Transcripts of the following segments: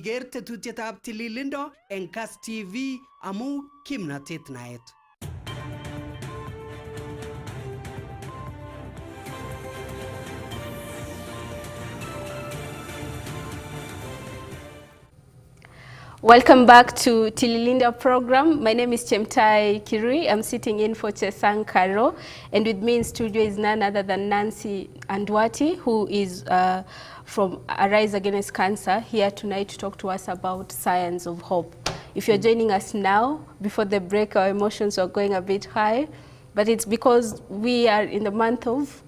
Iger tetutietab tililindo en KASS TV amu kimnatet naet. Welcome back to Tililindo program. My name is Chemtai Kirui. I'm sitting in for Chesang Karo, and with me in studio is none other than Nancy Andwati, who is from Arise Against Cancer, here tonight to talk to us about science of hope. If you're joining us now, before the break, our emotions are going a bit high, but it's because we are in the month of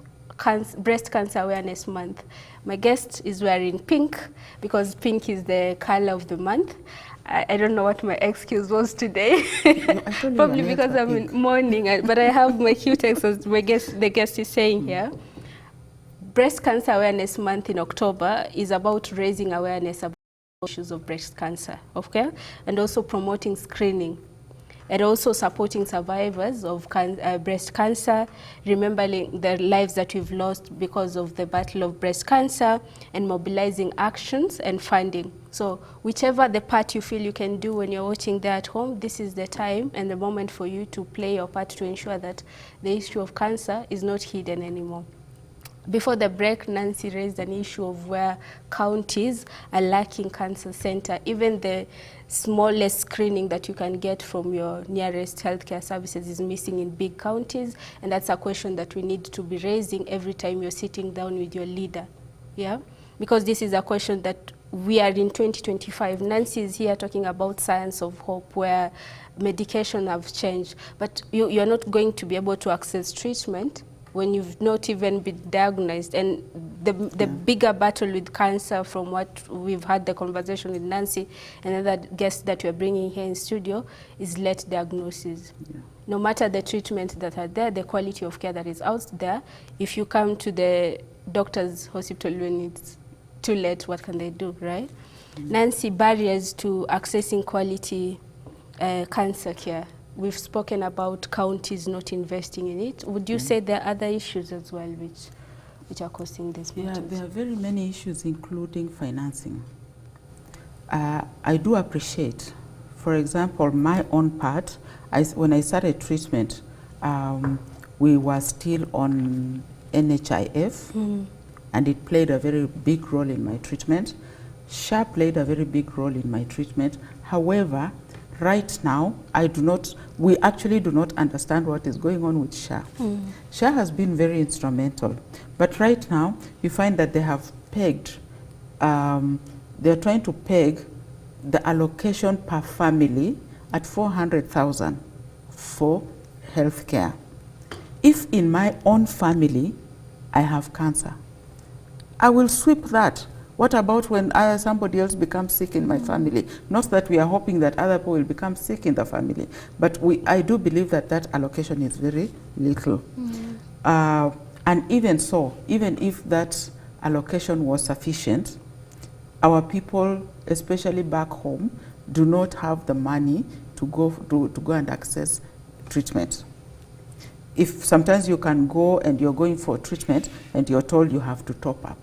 Breast Cancer Awareness Month. My guest is wearing pink because pink is the color of the month. I don't know what my excuse was today. Probably because I'm in mourning, but I have my cute text as my guest, the guest is saying here. Breast Cancer Awareness Month in October is about raising awareness about issues of breast cancer, okay? And also promoting screening, and also supporting survivors of breast cancer, remembering the lives that we've lost because of the battle of breast cancer, and mobilizing actions and funding. So whichever the part you feel you can do when you're watching there at home, this is the time and the moment for you to play your part to ensure that the issue of cancer is not hidden anymore. Before the break, Nancy raised an issue of where counties are lacking cancer center. Even the smallest screening that you can get from your nearest healthcare services is missing in big counties, and that's a question that we need to be raising every time you're sitting down with your leader. Yeah, because this is a question that we are in 2025. Nancy is here talking about science of hope, where medication have changed, but you're not going to be able to access treatment when you've not even been diagnosed. And the bigger battle with cancer, from what we've had the conversation with Nancy and other guests that we're bringing here in studio, is late diagnosis. Yeah. No matter the treatment that are there, the quality of care that is out there, if you come to the doctor's hospital when it's too late, what can they do, right? Nancy, barriers to accessing quality cancer care. We've spoken about counties not investing in it. Would you say there are other issues as well which are causing this matters? Yeah, there are very many issues, including financing. I do appreciate, for example, my own part. When I started treatment, we were still on NHIF, and it played a very big role in my treatment. SHA played a very big role in my treatment. However, right now, we actually do not understand what is going on with SHA. SHA has been very instrumental, but right now, you find that they have pegged, they're trying to peg the allocation per family at 400,000 for healthcare. If in my own family, I have cancer, I will sweep that. What about when somebody else becomes sick in my family? Not that we are hoping that other people will become sick in the family, but I do believe that that allocation is very little. And even so, even if that allocation was sufficient, our people, especially back home, do not have the money to go and access treatment. If sometimes you can go and you're going for treatment and you're told you have to top up.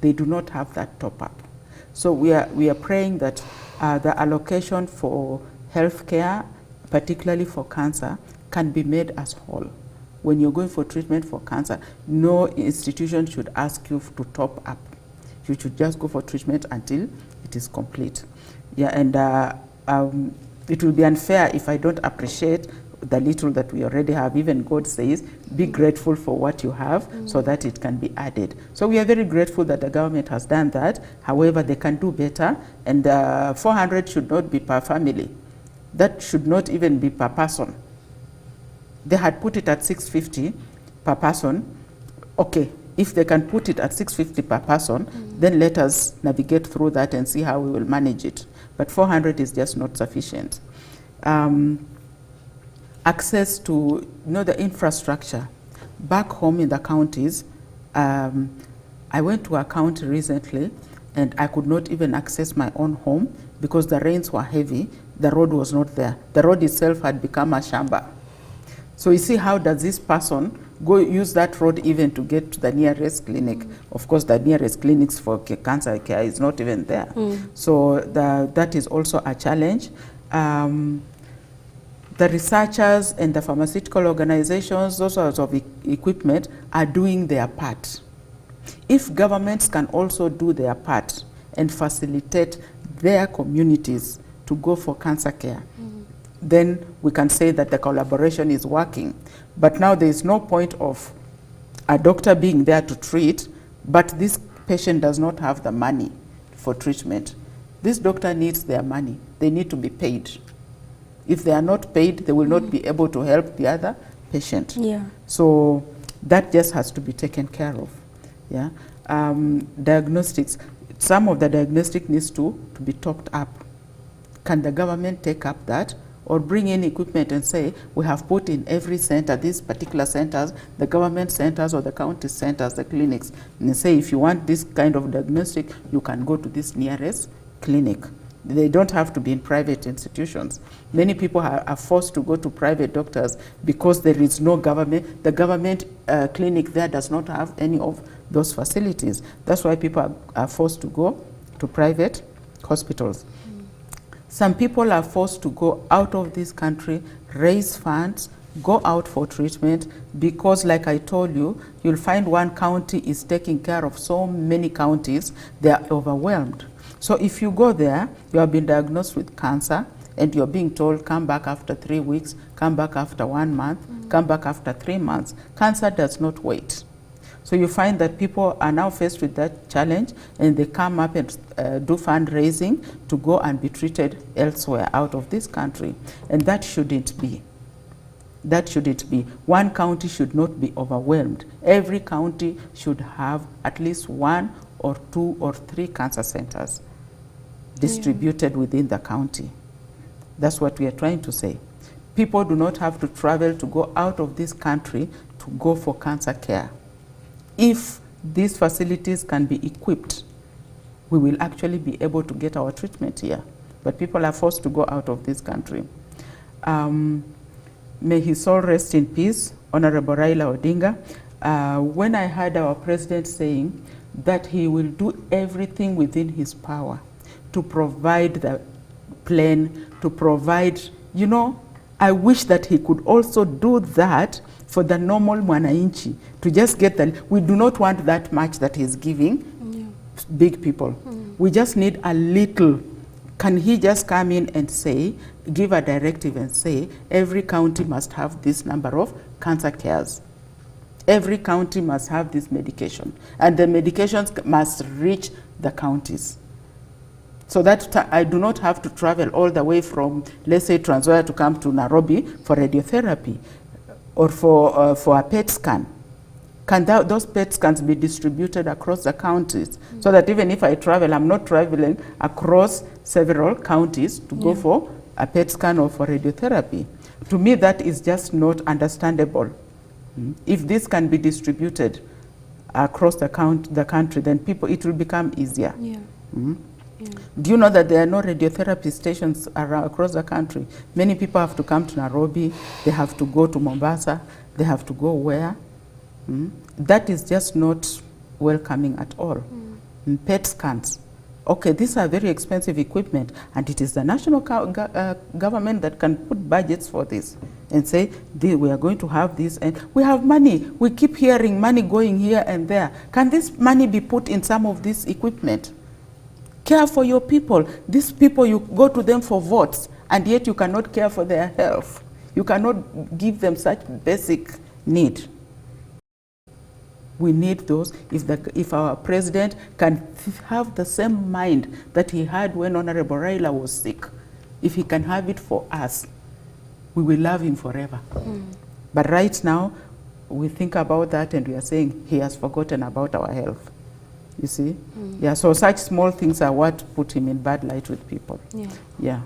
They do not have that top up. So we are praying that the allocation for healthcare, particularly for cancer, can be made as whole. When you're going for treatment for cancer, no institution should ask you to top up. You should just go for treatment until it is complete. Yeah, and it will be unfair if I don't appreciate the little that we already have. Even God says, be grateful for what you have so that it can be added. So we are very grateful that the government has done that. However, they can do better, and 400 should not be per family. That should not even be per person. They had put it at 650 per person. Okay, if they can put it at 650 per person, then let us navigate through that and see how we will manage it. But 400 is just not sufficient. Access to the infrastructure. Back home in the counties, I went to a county recently and I could not even access my own home because the rains were heavy. The road was not there. The road itself had become a shamba. So you see, how does this person go use that road even to get to the nearest clinic. Of course, the nearest clinics for cancer care is not even there. So that is also a challenge. The researchers and the pharmaceutical organizations, those sorts of equipment, are doing their part. If governments can also do their part and facilitate their communities to go for cancer care, then we can say that the collaboration is working. But now there is no point of a doctor being there to treat, but this patient does not have the money for treatment. This doctor needs their money. They need to be paid. If they are not paid, they will not be able to help the other patient. Yeah. So that just has to be taken care of. Yeah. Diagnostics. Some of the diagnostic needs to be topped up. Can the government take up that? Or bring in equipment and say, we have put in every center, these particular centers, the government centers or the county centers, the clinics, and say, if you want this kind of diagnostic, you can go to this nearest clinic. They don't have to be in private institutions. Many people are forced to go to private doctors because there is no government. The government clinic there does not have any of those facilities. That's why people are forced to go to private hospitals. Some people are forced to go out of this country, raise funds, go out for treatment, because like I told you, you'll find one county is taking care of so many counties, they are overwhelmed. So if you go there, you have been diagnosed with cancer, and you're being told, come back after 3 weeks, come back after 1 month, come back after 3 months. Cancer does not wait. So you find that people are now faced with that challenge, and they come up and do fundraising to go and be treated elsewhere out of this country. And that shouldn't be. That shouldn't be. One county should not be overwhelmed. Every county should have at least 1 or 2 or 3 cancer centers distributed within the county. That's what we are trying to say. People do not have to travel to go out of this country to go for cancer care. If these facilities can be equipped, we will actually be able to get our treatment here. But people are forced to go out of this country. May his soul rest in peace, Honorable Raila Odinga. When I heard our president saying that he will do everything within his power to provide the plane, to provide, you know, I wish that he could also do that for the normal mwananchi, to just get the, we do not want that much that he's giving big people. We just need a little. Can he just come in and say, give a directive and say, every county must have this number of cancer cares. Every county must have this medication, and the medications must reach the counties. So that I do not have to travel all the way from, let's say, Trans Nzoia to come to Nairobi for radiotherapy or for a PET scan. Can those PET scans be distributed across the counties so that even if I travel, I'm not traveling across several counties to go for a PET scan or for radiotherapy? To me, that is just not understandable. If this can be distributed across the country, then it will become easier. Do you know that there are no radiotherapy stations across the country? Many people have to come to Nairobi, they have to go to Mombasa, they have to go where? That is just not welcoming at all. PET scans. Okay, these are very expensive equipment, and it is the national government that can put budgets for this and say, we are going to have this, and we have money. We keep hearing money going here and there. Can this money be put in some of this equipment? Care for your people. These people, you go to them for votes, and yet you cannot care for their health. You cannot give them such basic need. We need those. If our president can have the same mind that he had when Honorable Raila was sick, if he can have it for us, we will love him forever. But right now, we think about that and we are saying he has forgotten about our health. You see? Yeah, so such small things are what put him in bad light with people. Yeah.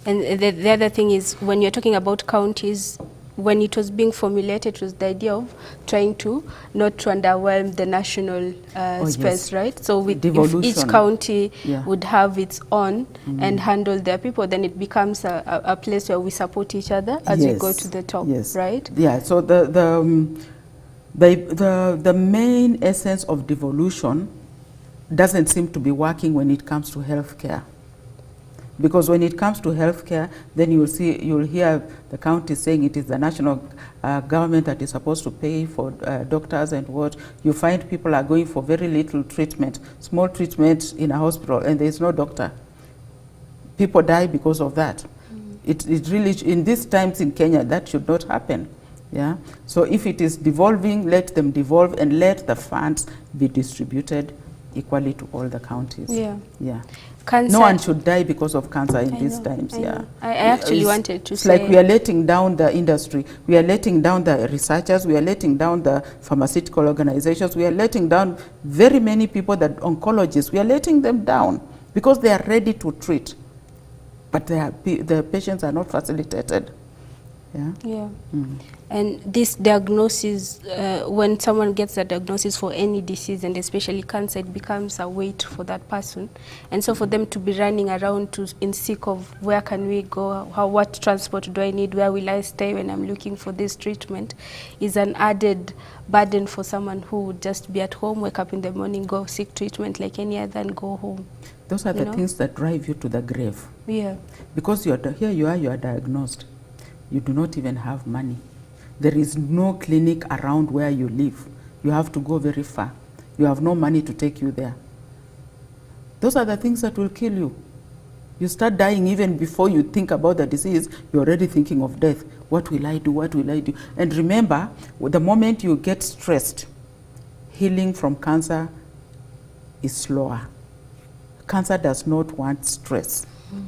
And the other thing is, when you're talking about counties, when it was being formulated, it was the idea of trying to not to underwhelm the national space, right? So if each county would have its own and handle their people, then it becomes a place where we support each other as we go to the top, right? Yeah, so The main essence of devolution doesn't seem to be working when it comes to healthcare. Because when it comes to healthcare, then you'll hear the county saying it is the national government that is supposed to pay for doctors and what. You find people are going for very little treatment, small treatment in a hospital, and there is no doctor. People die because of that. It really, in these times in Kenya, that should not happen. Yeah. So if it is devolving, let them devolve and let the funds be distributed equally to all the counties. Yeah. Yeah. Cancer. No one should die because of cancer in these times. Yeah. I actually wanted to it's say, like we are letting down the industry, we are letting down the researchers, we are letting down the pharmaceutical organizations, we are letting down very many people, that oncologists, we are letting them down because they are ready to treat, but the patients are not facilitated. Yeah. Yeah. And this diagnosis, when someone gets a diagnosis for any disease, and especially cancer, it becomes a weight for that person. And so for them to be running around in seek of where can we go, what transport do I need, where will I stay when I'm looking for this treatment, is an added burden for someone who would just be at home, wake up in the morning, go seek treatment like any other, and go home. Those are the things that drive you to the grave. Yeah. Because here you are diagnosed. You do not even have money. There is no clinic around where you live. You have to go very far. You have no money to take you there. Those are the things that will kill you. You start dying even before you think about the disease. You're already thinking of death. What will I do? What will I do? And remember, the moment you get stressed, healing from cancer is slower. Cancer does not want stress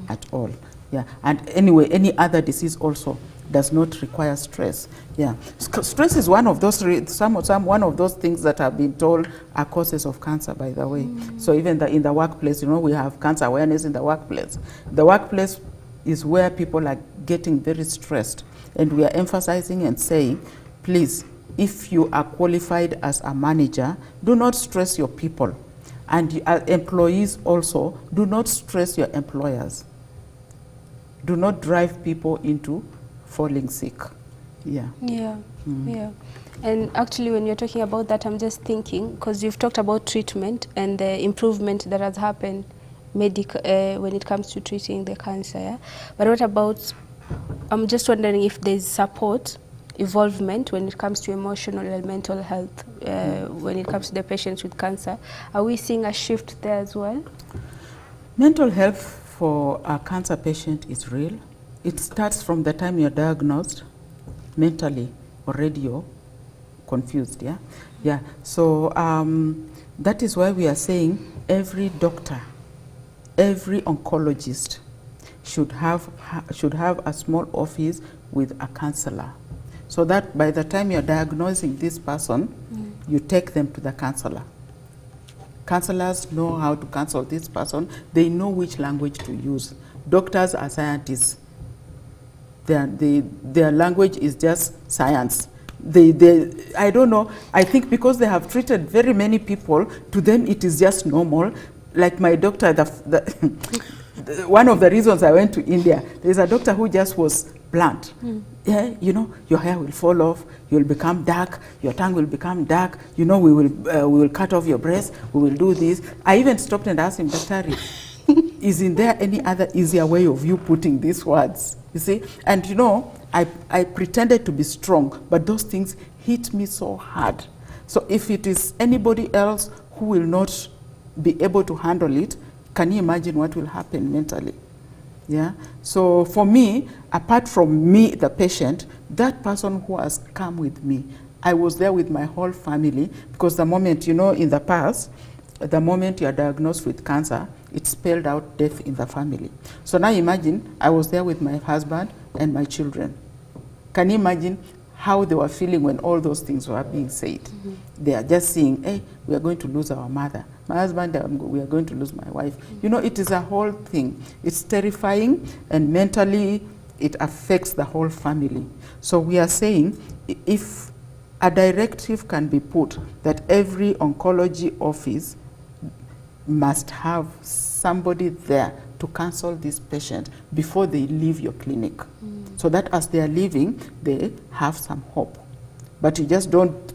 at all. Yeah. And anyway, any other disease also does not require stress. Yeah. Stress is one of those one of those things that have been told are causes of cancer, by the way. So even in the workplace, we have cancer awareness in the workplace. The workplace is where people are getting very stressed, and we are emphasizing and saying, please, if you are qualified as a manager, do not stress your people. And employees also, do not stress your employers. Do not drive people into falling sick. Yeah. Yeah. Yeah. And actually, when you're talking about that, I'm just thinking, because you've talked about treatment and the improvement that has happened when it comes to treating the cancer. Yeah? But what about, I'm just wondering if there's support, involvement when it comes to emotional and mental health, when it comes to the patients with cancer. Are we seeing a shift there as well? Mental health for a cancer patient is real. It starts from the time you're diagnosed. Mentally already you're confused. Yeah, yeah. So that is why we are saying every doctor, every oncologist should have a small office with a counselor, so that by the time you're diagnosing this person, you take them to the counselor. Counselors know how to counsel this person. They know which language to use. Doctors are scientists. Their language is just science. I don't know, I think because they have treated very many people, to them it is just normal. Like my doctor, one of the reasons I went to India, there's a doctor who just was blunt. Yeah, your hair will fall off, you'll become dark, your tongue will become dark, we will cut off your breast, we will do this. I even stopped and asked him, Daktari, isn't there any other easier way of you putting these words? You see? And I pretended to be strong, but those things hit me so hard. So if it is anybody else who will not be able to handle it, can you imagine what will happen mentally? Yeah. So for me, apart from me, the patient, that person who has come with me, I was there with my whole family, because the moment, in the past, the moment you are diagnosed with cancer, it spelled out death in the family. So now imagine, I was there with my husband and my children. Can you imagine how they were feeling when all those things were being said? They are just saying, hey, we are going to lose our mother. My husband, we are going to lose my wife. It is a whole thing. It's terrifying, and mentally it affects the whole family. So we are saying, if a directive can be put that every oncology office must have somebody there to counsel this patient before they leave your clinic, so that as they are leaving, they have some hope. But you just don't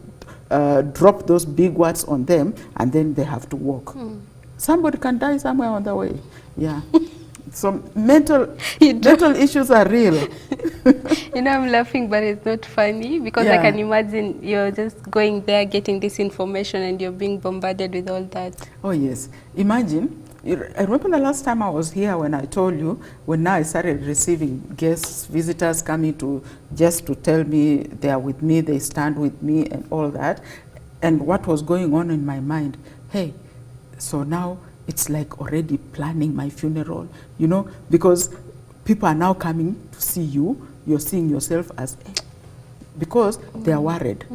drop those big words on them, and then they have to walk. Somebody can die somewhere on the way. Yeah. So mental issues are real. You know, I'm laughing, but it's not funny because I can imagine you're just going there, getting this information, and you're being bombarded with all that. Oh, yes. Imagine, I remember the last time I was here when I told you, when now I started receiving guests, visitors coming to just to tell me they are with me, they stand with me and all that. And what was going on in my mind, hey, so now it's like already planning my funeral, you know, because people are now coming to see you. You're seeing yourself as, because they are worried.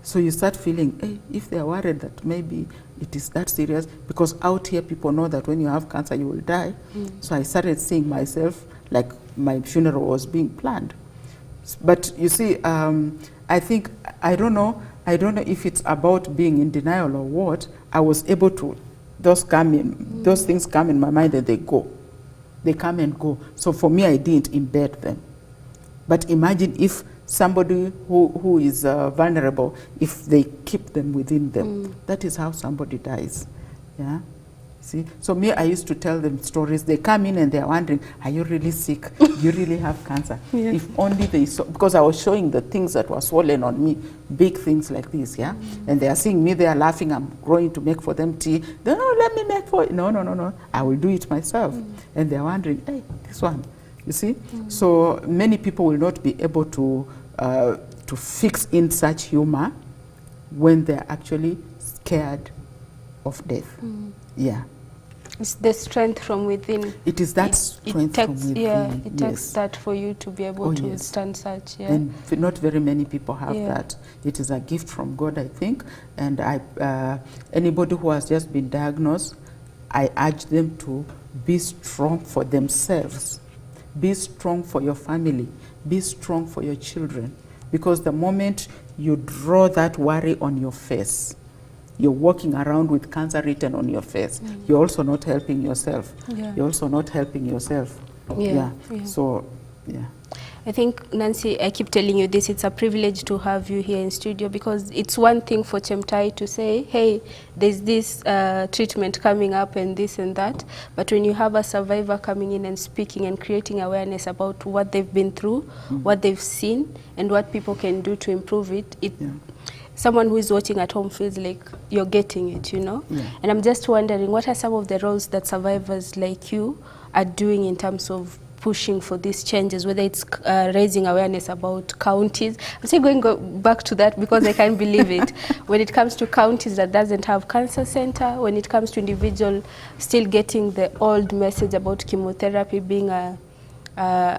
So you start feeling, hey, if they are worried that maybe it is that serious, because out here people know that when you have cancer you will die. So I started seeing myself like my funeral was being planned. But you see, I think, I don't know if it's about being in denial or what. I was able to, those things come in my mind and they go. They come and go. So for me, I didn't embed them. But imagine if somebody who is vulnerable, if they keep them within them. That is how somebody dies. Yeah. See, so me, I used to tell them stories. They come in and they're wondering, are you really sick? Do you really have cancer? If only they saw, because I was showing the things that were swollen on me, big things like this, yeah? And they are seeing me, they are laughing, I'm going to make for them tea. They no, let me make for it. No, I will do it myself. And they're wondering, hey, this one, you see? So many people will not be able to fix in such humor when they're actually scared of death. Yeah. It's the strength from within. It is that strength from within. Yeah, it takes that for you to be able to withstand such. Yeah. And not very many people have that. It is a gift from God, I think. And anybody who has just been diagnosed, I urge them to be strong for themselves. Be strong for your family. Be strong for your children. Because the moment you draw that worry on your face, you're walking around with cancer written on your face. You're also not helping yourself. You're also not helping yourself. So, yeah. I think, Nancy, I keep telling you this, it's a privilege to have you here in studio, because it's one thing for Chemtai to say, hey, there's this treatment coming up and this and that, but when you have a survivor coming in and speaking and creating awareness about what they've been through, what they've seen, and what people can do to improve it, someone who is watching at home feels like you're getting it, you know? And I'm just wondering, what are some of the roles that survivors like you are doing in terms of pushing for these changes, whether it's raising awareness about counties? I'm still going back to that because I can't believe it. When it comes to counties that doesn't have cancer center, when it comes to individual still getting the old message about chemotherapy being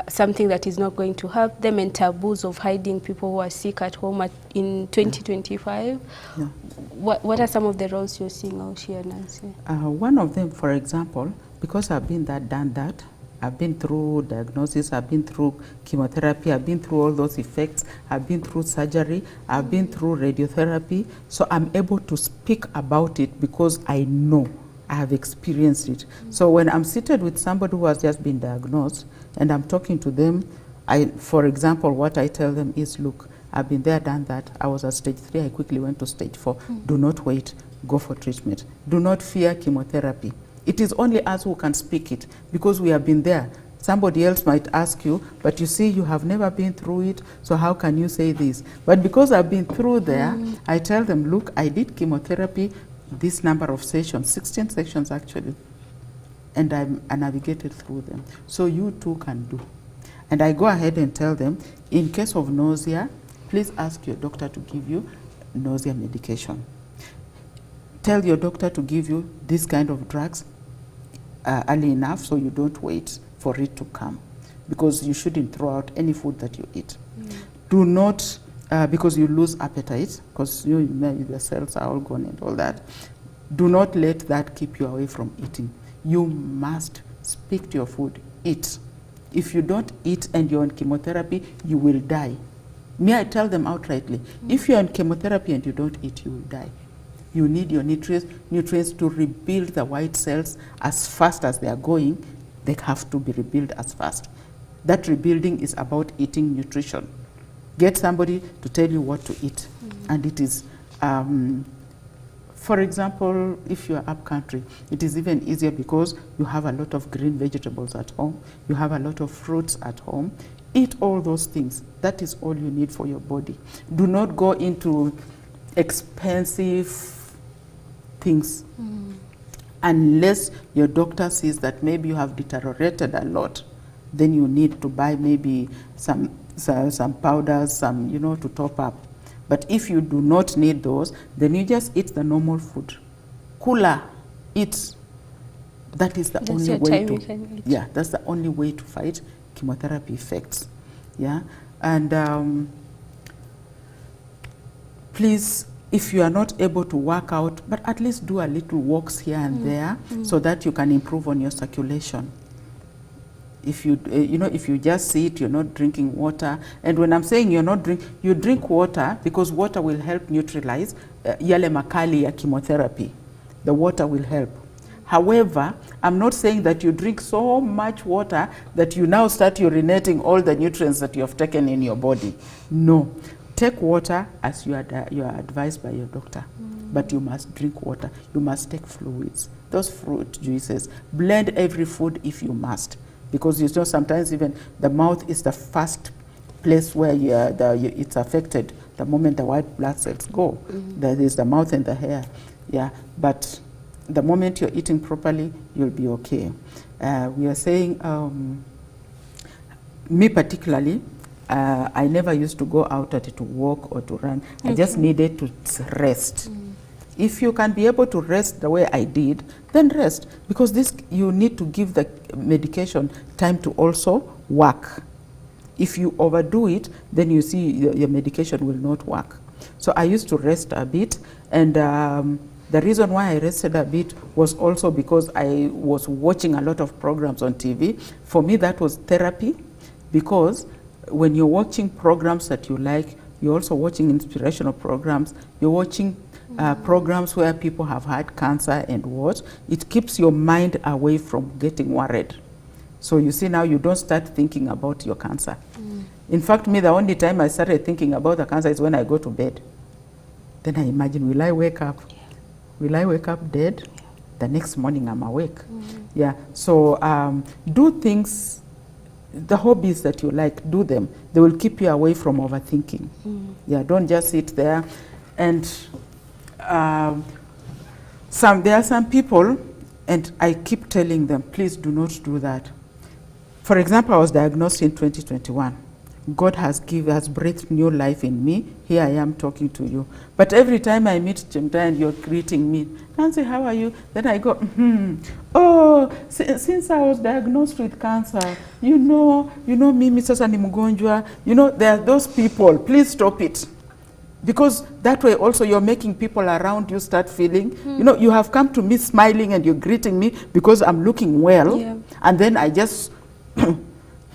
something that is not going to help them, and taboos of hiding people who are sick at home in 2025. What are some of the roles you're seeing out here, Nancy? One of them, for example, because I've been done that, I've been through diagnosis, I've been through chemotherapy, I've been through all those effects, I've been through surgery, I've been through radiotherapy, so I'm able to speak about it because I know, I have experienced it. So when I'm seated with somebody who has just been diagnosed and I'm talking to them, for example, what I tell them is, look, I've been there, done that. I was at stage 3, I quickly went to stage 4. Do not wait, go for treatment. Do not fear chemotherapy. It is only us who can speak it because we have been there. Somebody else might ask you, but you see, you have never been through it, so how can you say this? But because I've been through there, I tell them, look, I did chemotherapy, this number of sessions, 16 sessions actually, and I navigated through them. So you too can do. And I go ahead and tell them, in case of nausea, please ask your doctor to give you nausea medication. Tell your doctor to give you this kind of drugs early enough so you don't wait for it to come, because you shouldn't throw out any food that you eat. Do not, because you lose appetite, because the cells are all gone and all that. Do not let that keep you away from eating. You must speak to your food, eat. If you don't eat and you're on chemotherapy, you will die. Me, I tell them outrightly, if you're on chemotherapy and you don't eat, you will die. You need your nutrients to rebuild the white cells as fast as they are going. They have to be rebuilt as fast. That rebuilding is about eating nutrition. Get somebody to tell you what to eat. And it is For example, if you are upcountry, it is even easier because you have a lot of green vegetables at home, you have a lot of fruits at home. Eat all those things. That is all you need for your body. Do not go into expensive things unless your doctor sees that maybe you have deteriorated a lot. Then you need to buy maybe some powders, some, you know, to top up. But if you do not need those, then you just eat the normal food. Cooler, eat. That is the only way to. Yeah, that's the only way to fight chemotherapy effects. Yeah, and please, if you are not able to work out, but at least do a little walks here and there, so that you can improve on your circulation. If you, you know, if you just sit, you're not drinking water. And when I'm saying you're not you drink water because water will help neutralize yale makali ya chemotherapy. The water will help. However, I'm not saying that you drink so much water that you now start urinating all the nutrients that you have taken in your body. No. Take water as you are advised by your doctor. But you must drink water. You must take fluids. Those fruit juices. Blend every food if you must. Because you know sometimes even the mouth is the first place where it's affected the moment the white blood cells go. That is the mouth and the hair. Yeah, but the moment you're eating properly, you'll be okay. We are saying, me particularly, I never used to go out to walk or to run. I just needed to rest. If you can be able to rest the way I did, then rest. Because this, you need to give the medication time to also work. If you overdo it, then you see your medication will not work. So I used to rest a bit, and the reason why I rested a bit was also because I was watching a lot of programs on TV. For me, that was therapy, because when you're watching programs that you like, you're also watching inspirational programs, you're watching programs where people have had cancer and what, it keeps your mind away from getting worried. So you see now you don't start thinking about your cancer. In fact, me, the only time I started thinking about the cancer is when I go to bed. Then I imagine, will I wake up? Will I wake up dead? The next morning I'm awake. Yeah, so do things, the hobbies that you like, do them. They will keep you away from overthinking. Yeah, don't just sit there. And there are some people, and I keep telling them, please do not do that. For example, I was diagnosed in 2021. God has breathed new life in me. Here I am talking to you. But every time I meet Chemtai and you're greeting me, Nancy, how are you? Then I go, oh, since I was diagnosed with cancer, you know, mimi sasa ni mgonjwa. You know, there are those people. Please stop it. Because that way also you're making people around you start feeling, you know, you have come to me smiling and you're greeting me because I'm looking well. Yeah. And then I just,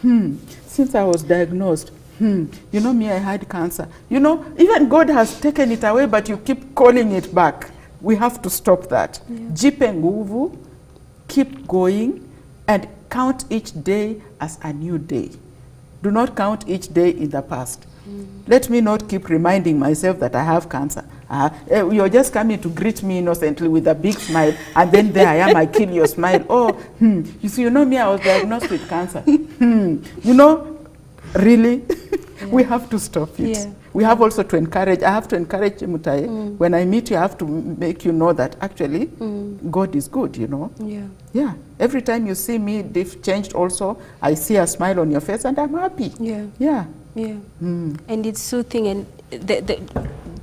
since I was diagnosed, you know me, I had cancer. You know, even God has taken it away, but you keep calling it back. We have to stop that. Jipe nguvu, keep going, and count each day as a new day. Do not count each day in the past. Let me not keep reminding myself that I have cancer. You're just coming to greet me innocently with a big smile, and then there I am, I kill your smile. Oh, you see, you know me, I was diagnosed with cancer. You know, really? We have to stop it. Yeah. We have also to encourage, I have to encourage Chemtai. When I meet you, I have to make you know that actually God is good, you know. Yeah. Yeah. Every time you see me, they've changed also, I see a smile on your face and I'm happy. Yeah. Yeah. Yeah. And it's soothing, and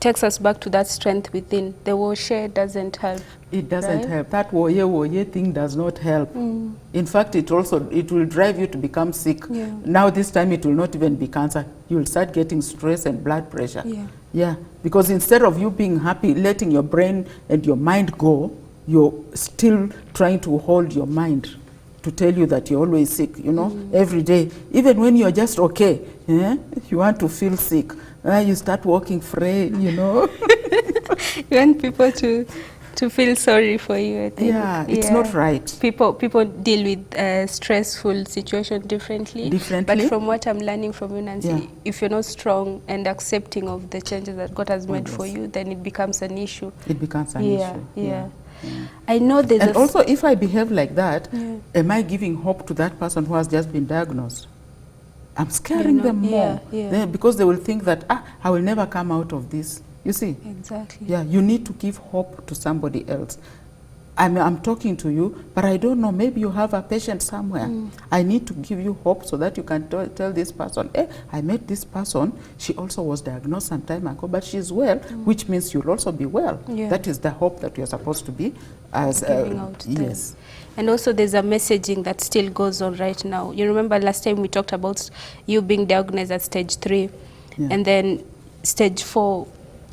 takes us back to that strength within. The woshe doesn't help. It doesn't help. That woye thing does not help. In fact, it will drive you to become sick. Yeah. Now this time it will not even be cancer. You will start getting stress and blood pressure. Yeah. Yeah. Because instead of you being happy, letting your brain and your mind go, you're still trying to hold your mind to tell you that you're always sick, you know, every day. Even when you're just okay, you want to feel sick. You start walking frail, you know. You want people to to feel sorry for you, I think. Yeah, it's not right. People deal with stressful situation differently. But from what I'm learning from you, Nancy, if you're not strong and accepting of the changes that God has made for you, then it becomes an issue. It becomes an issue. Yeah. I know there's and also, if I behave like that, am I giving hope to that person who has just been diagnosed? I'm scaring them more. Because they will think that, I will never come out of this. You see? Exactly. Yeah, you need to give hope to somebody else. I'm talking to you, but I don't know, maybe you have a patient somewhere. I need to give you hope so that you can tell this person, I met this person, she also was diagnosed some time ago, but she's well, which means you'll also be well. That is the hope that you're supposed to be as giving out. Yes. And also there's a messaging that still goes on right now. You remember last time we talked about you being diagnosed at stage 3, and then stage 4.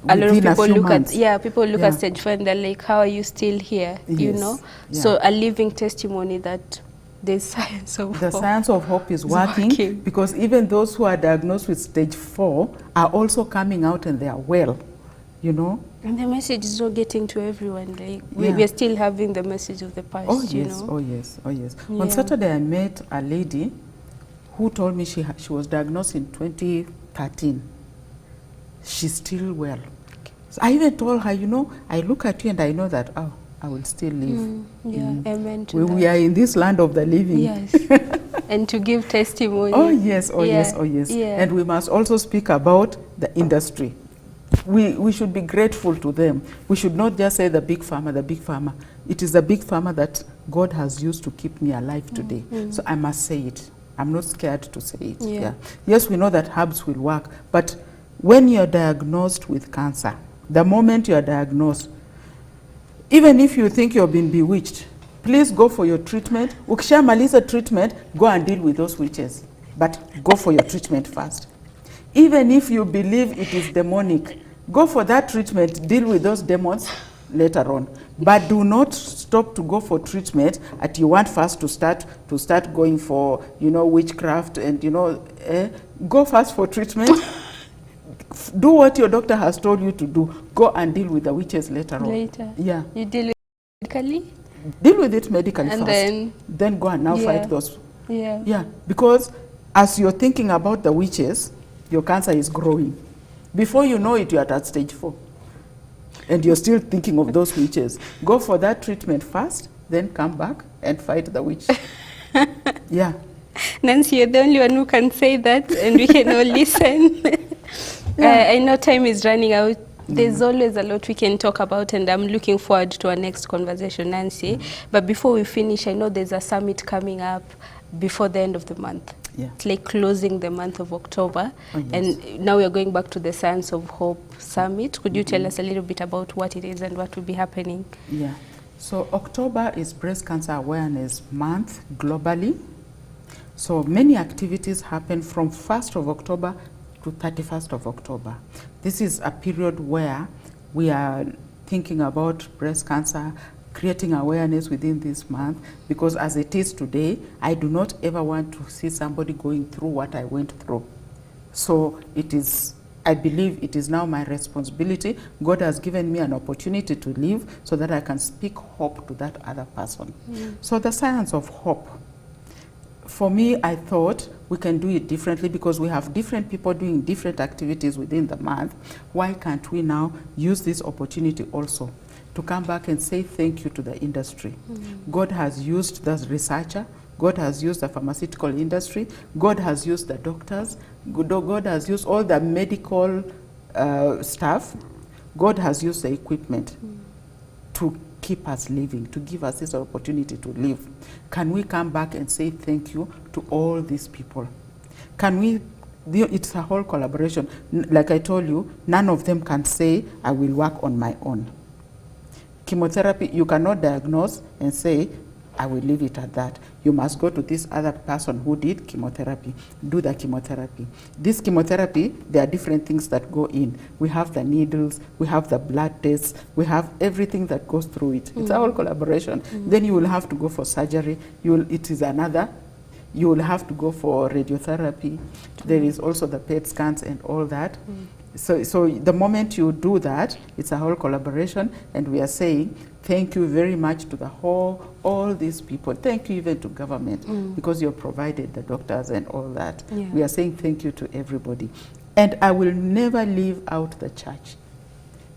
A lot of people look at stage 4 and they're like, how are you still here? You know? So a living testimony that there's science of hope. The science of hope is working because even those who are diagnosed with stage 4 are also coming out and they are well, you know? And the message is not getting to everyone. Like we're still having the message of the past, you know? Oh yes. On Saturday I met a lady who told me she was diagnosed in 2013. She's still well. So I even told her, you know, I look at you and I know that, I will still live. Amen to we are in this land of the living. Yes. And to give testimony. Oh yes. And we must also speak about the industry. We should be grateful to them. We should not just say the big pharma. It is the big pharma that God has used to keep me alive today. So I must say it. I'm not scared to say it. Yes, we know that herbs will work, but when you're diagnosed with cancer, the moment you are diagnosed, even if you think you've been bewitched, please go for your treatment. Ukishamaliza treatment, go and deal with those witches. But go for your treatment first. Even if you believe it is demonic, go for that treatment, deal with those demons later on. But do not stop to go for treatment at you want first to start going for, you know, witchcraft and, you know, go first for treatment. Do what your doctor has told you to do. Go and deal with the witches later on. Yeah. You deal with it medically? Deal with it medically and first. Then go and now fight those. Yeah. Because as you're thinking about the witches, your cancer is growing. Before you know it, you're at stage 4. And you're still thinking of those witches. Go for that treatment first, then come back and fight the witch. Yeah. Nancy, you're the only one who can say that, and we can all listen. I know time is running out. There's always a lot we can talk about, and I'm looking forward to our next conversation, Nancy. But before we finish, I know there's a summit coming up before the end of the month. It's like closing the month of October. And now we're going back to the Science of Hope Summit. Could you tell us a little bit about what it is and what will be happening? Yeah. So October is Breast Cancer Awareness Month globally. So many activities happen from 1st of October to 31st of October. This is a period where we are thinking about breast cancer, creating awareness within this month, because as it is today, I do not ever want to see somebody going through what I went through. So it is, I believe it is now my responsibility. God has given me an opportunity to live so that I can speak hope to that other person. So the science of hope. For me, I thought we can do it differently because we have different people doing different activities within the month. Why can't we now use this opportunity also to come back and say thank you to the industry? God has used the researcher, God has used the pharmaceutical industry, God has used the doctors, God has used all the medical staff, God has used the equipment to keep us living, to give us this opportunity to live. Can we come back and say thank you to all these people? Can we, it's a whole collaboration. Like I told you, none of them can say, I will work on my own. Chemotherapy, you cannot diagnose and say, I will leave it at that. You must go to this other person who did chemotherapy, do the chemotherapy. This chemotherapy, there are different things that go in. We have the needles, we have the blood tests, we have everything that goes through it. It's a whole collaboration. Then you will have to go for surgery. It is another. You will have to go for radiotherapy. There is also the PET scans and all that. So the moment you do that, it's a whole collaboration, and we are saying Thank you very much to all these people. Thank you even to government, because you've provided the doctors and all that. Yeah. We are saying thank you to everybody. And I will never leave out the church,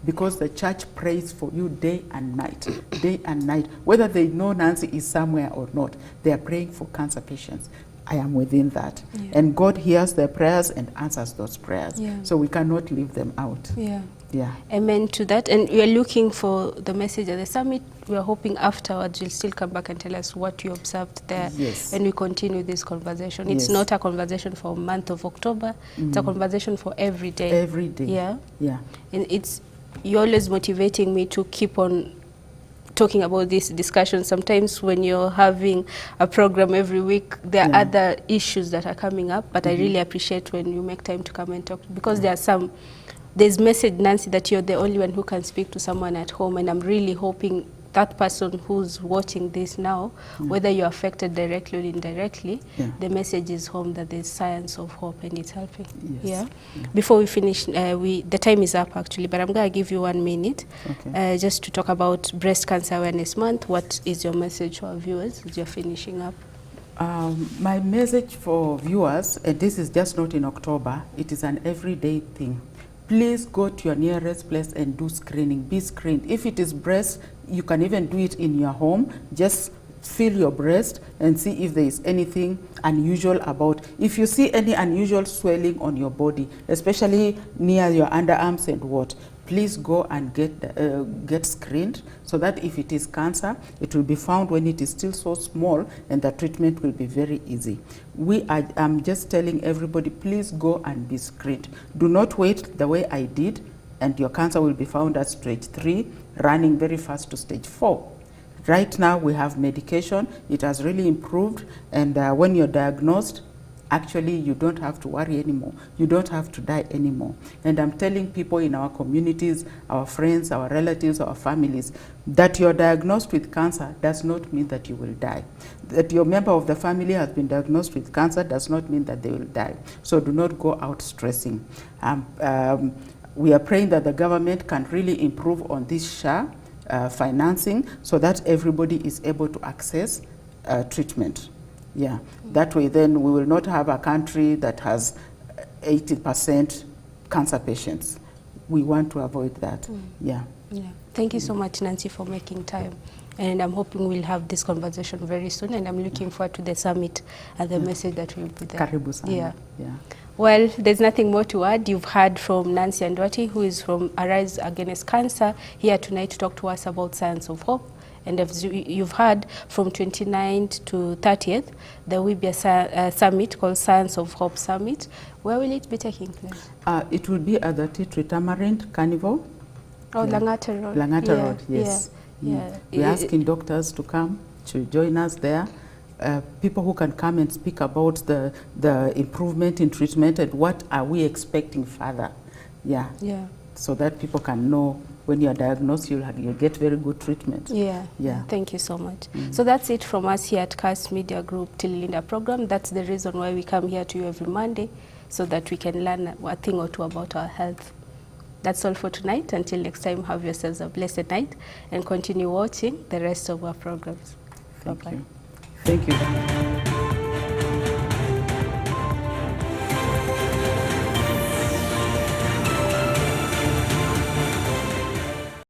because the church prays for you day and night, day and night. Whether they know Nancy is somewhere or not, they are praying for cancer patients. I am within that. Yeah. And God hears their prayers and answers those prayers. Yeah. So we cannot leave them out. Yeah. Yeah. Amen to that. And we are looking for the message at the summit. We are hoping afterwards you'll still come back and tell us what you observed there. Yes. And we continue this conversation. It's Yes. not a conversation for a month of October. It's a conversation for every day. Every day. Yeah. Yeah. And you're always motivating me to keep on talking about this discussion. Sometimes when you're having a program every week, there are other issues that are coming up, but I really appreciate when you make time to come and talk, because there's message, Nancy, that you're the only one who can speak to someone at home, and I'm really hoping that person who's watching this now, whether you're affected directly or indirectly, the message is home, that there's science of hope and it's helping. Yes. Yeah. Before we finish, the time is up actually, but I'm going to give you 1 minute just to talk about Breast Cancer Awareness Month. What is your message to our viewers as you're finishing up? My message for viewers, and this is just not in October, it is an everyday thing. Please go to your nearest place and do screening. Be screened. If it is breast, you can even do it in your home. Just feel your breast and see if there is anything unusual about. If you see any unusual swelling on your body, especially near your underarms and what, please go and get screened, so that if it is cancer, it will be found when it is still so small, and the treatment will be very easy. I'm just telling everybody, please go and be screened. Do not wait the way I did, and your cancer will be found at stage 3, running very fast to stage 4. Right now we have medication. It has really improved, and when you're diagnosed, actually you don't have to worry anymore. You don't have to die anymore. And I'm telling people in our communities, our friends, our relatives, our families, that you're diagnosed with cancer does not mean that you will die. That your member of the family has been diagnosed with cancer does not mean that they will die. So do not go out stressing. We are praying that the government can really improve on this SHA financing, so that everybody is able to access treatment. Yeah, that way then we will not have a country that has 80% cancer patients. We want to avoid that. Yeah. Thank you so much, Nancy, for making time. And I'm hoping we'll have this conversation very soon, and I'm looking forward to the summit and the message that will be there. Karibu sana. Yeah. Well, there's nothing more to add. You've heard from Nancy Andwati, who is from Arise Against Cancer, here tonight to talk to us about Science of Hope. And as you've heard, from 29th to 30th, there will be a summit called Science of Hope Summit. Where will it be taking place? It will be at the Tt2 Tamarind Carnival. Oh, Langata Road. Langata Road, yes. We're asking doctors to come to join us there. People who can come and speak about the improvement in treatment and what are we expecting further. So that people can know when you are diagnosed, you'll get very good treatment. Thank you so much. So that's it from us here at KASS Media Group Tililindo program. That's the reason why we come here to you every Monday, so that we can learn a thing or two about our health. That's all for tonight. Until next time, have yourselves a blessed night and continue watching the rest of our programs. Thank you. Thank you.